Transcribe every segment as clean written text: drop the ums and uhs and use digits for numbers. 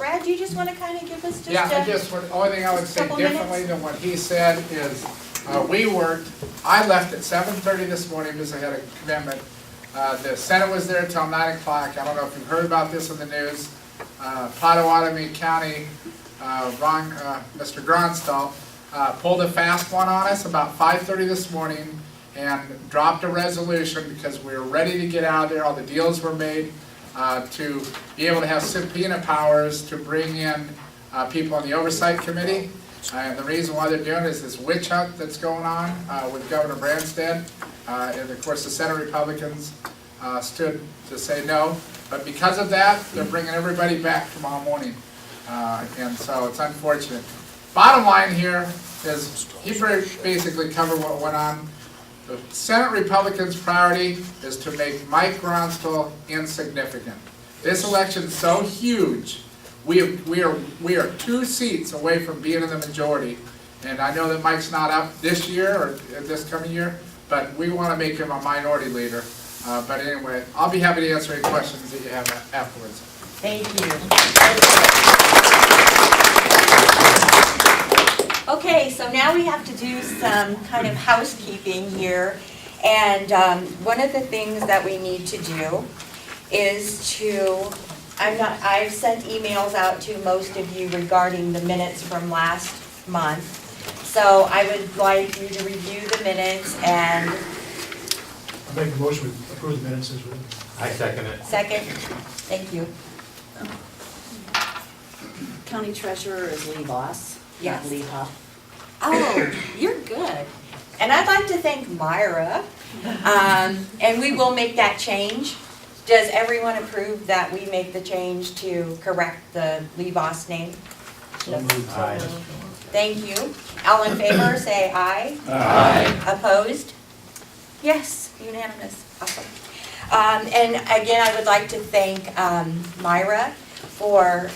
Brad, you just want to kind of give us just Yeah, the only thing I would say couple differently minutes? than what he said is, I left at 7:30 this morning because I had a commitment. The Senate was there till 9 o'clock. I don't know if you've heard about this in the news. Pottawattamie County, Mr. Gronstal, pulled a fast one on us about 5:30 this morning and dropped a resolution because we were ready to get out of there. All the deals were made to be able to have subpoena powers to bring in people on the Oversight Committee. And the reason why they're doing it is this witch hunt that's going on with Governor Branstad. And of course the Senate Republicans stood to say no. But because of that, they're bringing everybody back tomorrow morning. And so it's unfortunate. Bottom line here is he basically covered what went on. The Senate Republicans' priority is to make Mike Gronstal insignificant. This election is so huge. We are 2 seats away from being in the majority. And I know that Mike's not up this year or this coming year, but we want to make him a minority leader. But anyway, I'll be happy to answer any questions that you have afterwards. Thank you. Okay, so now we have to do some kind of housekeeping here. And one of the things that we need to do is I've sent emails out to most of you regarding the minutes from last month. So I would like you to review the minutes and... I make a motion to approve the minutes as written. I second it. Second, thank you. County Treasurer is Lee Voss, Yes. not Lee Huff. Oh, you're good. And I'd like to thank Myra, and we will make that change. Does everyone approve that we make the change to correct the Lee Voss name? So moved. Aye. Thank you. All in favor, say aye. Aye. Opposed? Yes, unanimous. Awesome. And again, I would like to thank Myra for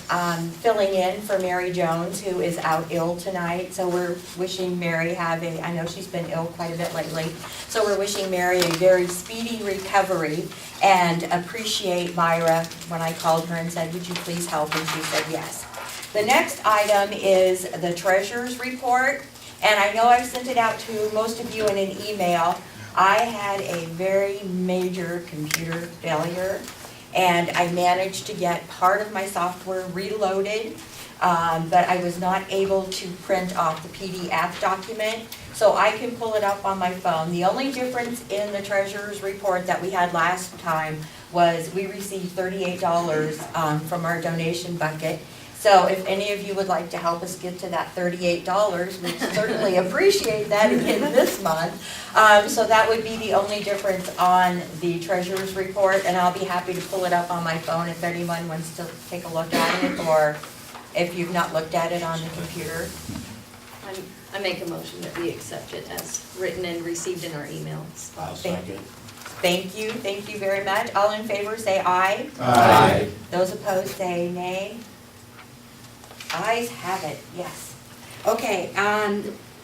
filling in for Mary Jones, who is out ill tonight. So we're wishing Mary I know she's been ill quite a bit lately, so we're wishing Mary a very speedy recovery and appreciate Myra when I called her and said, would you please help? And she said yes. The next item is the treasurer's report, and I know I've sent it out to most of you in an email. I had a very major computer failure, and I managed to get part of my software reloaded, but I was not able to print off the PDF document, so I can pull it up on my phone. The only difference in the treasurer's report that we had last time was we received $38 from our donation bucket. So if any of you would like to help us get to that $38, we'd certainly appreciate that again this month. So that would be the only difference on the treasurer's report, and I'll be happy to pull it up on my phone if anyone wants to take a look at it, or if you've not looked at it on the computer. I make a motion that we accept it as written and received in our emails. I'll second. Thank you very much. All in favor say aye. Aye. Those opposed say nay. Ayes have it, yes. Okay,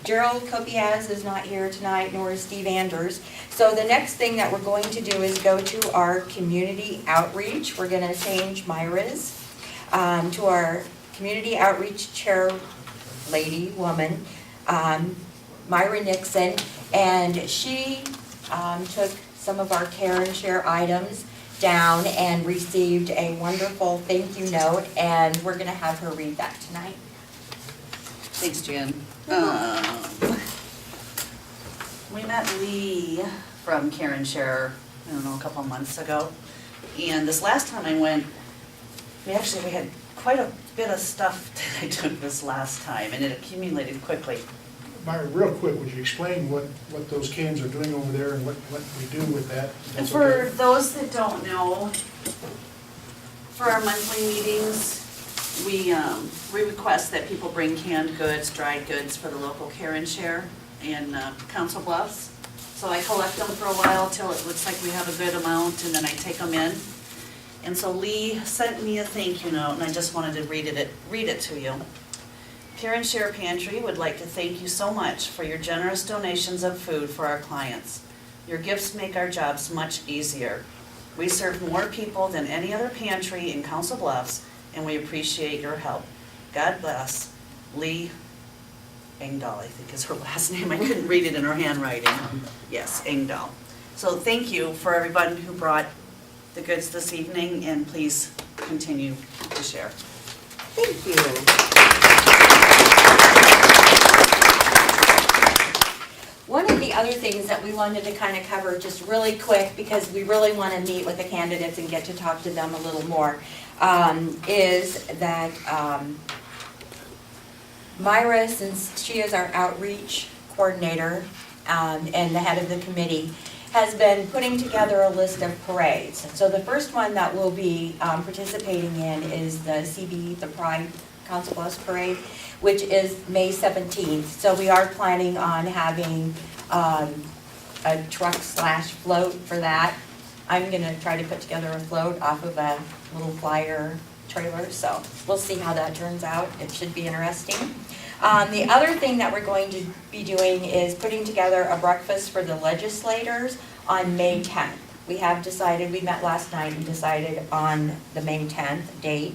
Gerald Copiaz is not here tonight, nor is Steve Anders. So the next thing that we're going to do is go to our community outreach. We're gonna change Myra's to our community outreach chair woman, Myra Nixon, and she took some of our care and share items down and received a wonderful thank you note, and we're going to have her read that tonight. Thanks, Jan. We met Lee from Karen Share, I don't know, a couple months ago. And this last time I went, we had quite a bit of stuff that I took this last time, and it accumulated quickly. Myra, real quick, would you explain what those cans are doing over there and what we do with that? And That's for okay. those that don't know, for our monthly meetings, we request that people bring canned goods, dried goods for the local care and share in Council Bluffs. So I collect them for a while till it looks like we have a good amount, and then I take them in. And so Lee sent me a thank you note, and I just wanted to read it to you. Care and Share Pantry would like to thank you so much for your generous donations of food for our clients. Your gifts make our jobs much easier. We serve more people than any other pantry in Council Bluffs, and we appreciate your help. God bless. Lee Engdahl, I think is her last name. I couldn't read it in her handwriting. Yes, Engdahl. So thank you for everyone who brought the goods this evening, and please continue to share. Thank you. One of the other things that we wanted to kind of cover just really quick, because we really want to meet with the candidates and get to talk to them a little more, is that Myra, since she is our outreach coordinator and the head of the committee, has been putting together a list of parades. So the first one that we'll be participating in is the CB, the Pride Council Bus Parade, which is May 17th. So we are planning on having a truck / float for that. I'm gonna try to put together a float off of a little flyer trailer, so we'll see how that turns out. It should be interesting. The other thing that we're going to be doing is putting together a breakfast for the legislators on May 10th. We have decided, we met last night and decided on the May 10th date.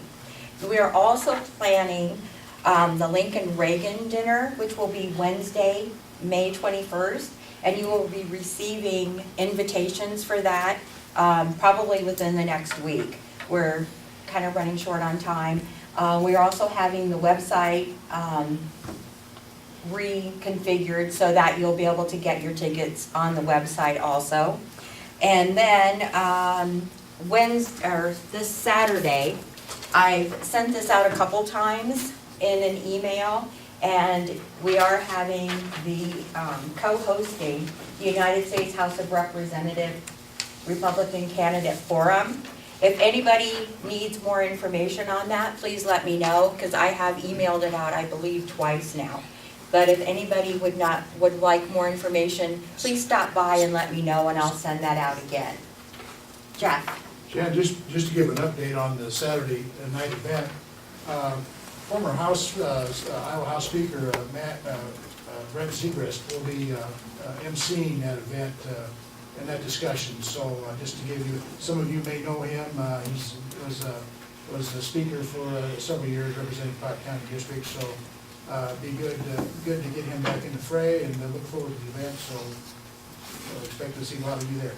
We are also planning the Lincoln Reagan dinner, which will be Wednesday, May 21st, and you will be receiving invitations for that probably within the next week. We're kind of running short on time. We're also having the website reconfigured so that you'll be able to get your tickets on the website also. And then this Saturday, I've sent this out a couple times in an email, and we are having the co-hosting the United States House of Representatives Republican Candidate Forum. If anybody needs more information on that, please let me know, because I have emailed it out, I believe, twice now. But if anybody would like more information, please stop by and let me know, and I'll send that out again. Jeff? Jan, just to give an update on the Saturday night event, former Iowa House Speaker Brent Segrist will be emceeing that event and that discussion. So just to give you, some of you may know him. He was a speaker for several years, representing Pottawattamie County District. So be good to get him back in the fray, and look forward to the event. So we'll expect to see a lot of you there.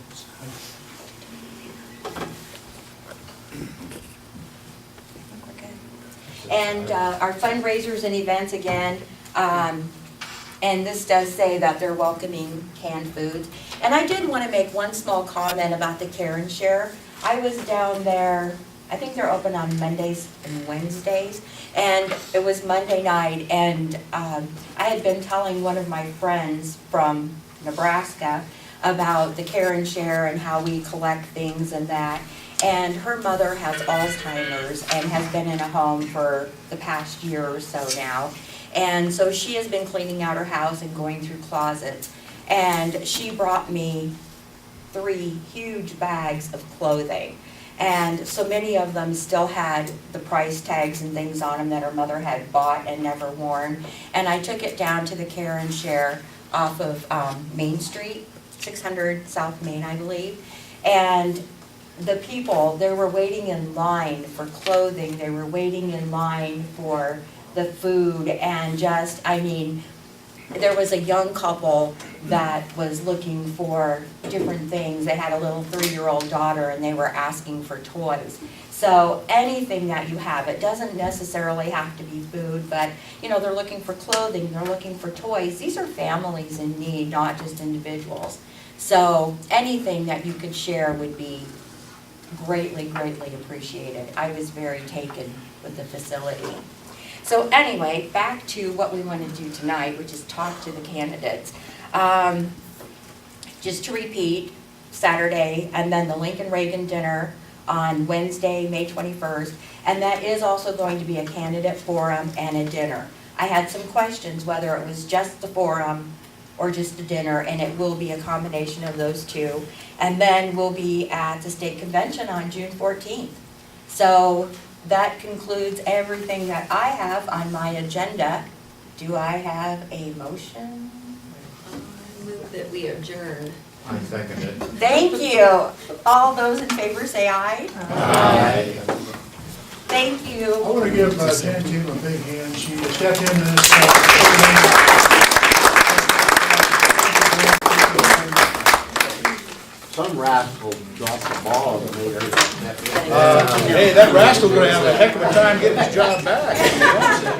And our fundraisers and events again, and this does say that they're welcoming canned foods. And I did want to make one small comment about the Care and Share. I was down there, I think they're open on Mondays and Wednesdays, and it was Monday night, and I had been telling one of my friends from Nebraska about the Care and Share and how we collect things and that. And her mother has Alzheimer's and has been in a home for the past year or so now. And so she has been cleaning out her house and going through closets. And she brought me 3 huge bags of clothing. And so many of them still had the price tags and things on them that her mother had bought and never worn. And I took it down to the Care and Share off of Main Street, 600 South Main, I believe. And the people, they were waiting in line for clothing, they were waiting in line for the food, and just, I mean, there was a young couple that was looking for different things. They had a little 3-year-old daughter, and they were asking for toys. So anything that you have, it doesn't necessarily have to be food, but you know, they're looking for clothing, they're looking for toys. These are families in need, not just individuals. So anything that you could share would be greatly, greatly appreciated. I was very taken with the facility. So anyway, back to what we want to do tonight, which is talk to the candidates. Just to repeat, Saturday, and then the Lincoln Reagan dinner on Wednesday, May 21st, and that is also going to be a candidate forum and a dinner. I had some questions whether it was just the forum or just a dinner, and it will be a combination of those two. And then we'll be at the state convention on June 14th. So that concludes everything that I have on my agenda. Do I have a motion? I move that we adjourn. I second it. Thank you. All those in favor say aye. Aye. Thank I you. want to give Jan Team a big hand. She stepped into this. Some rascal dropped the ball and made her. Hey, that rascal's gonna have a heck of a time getting his job back.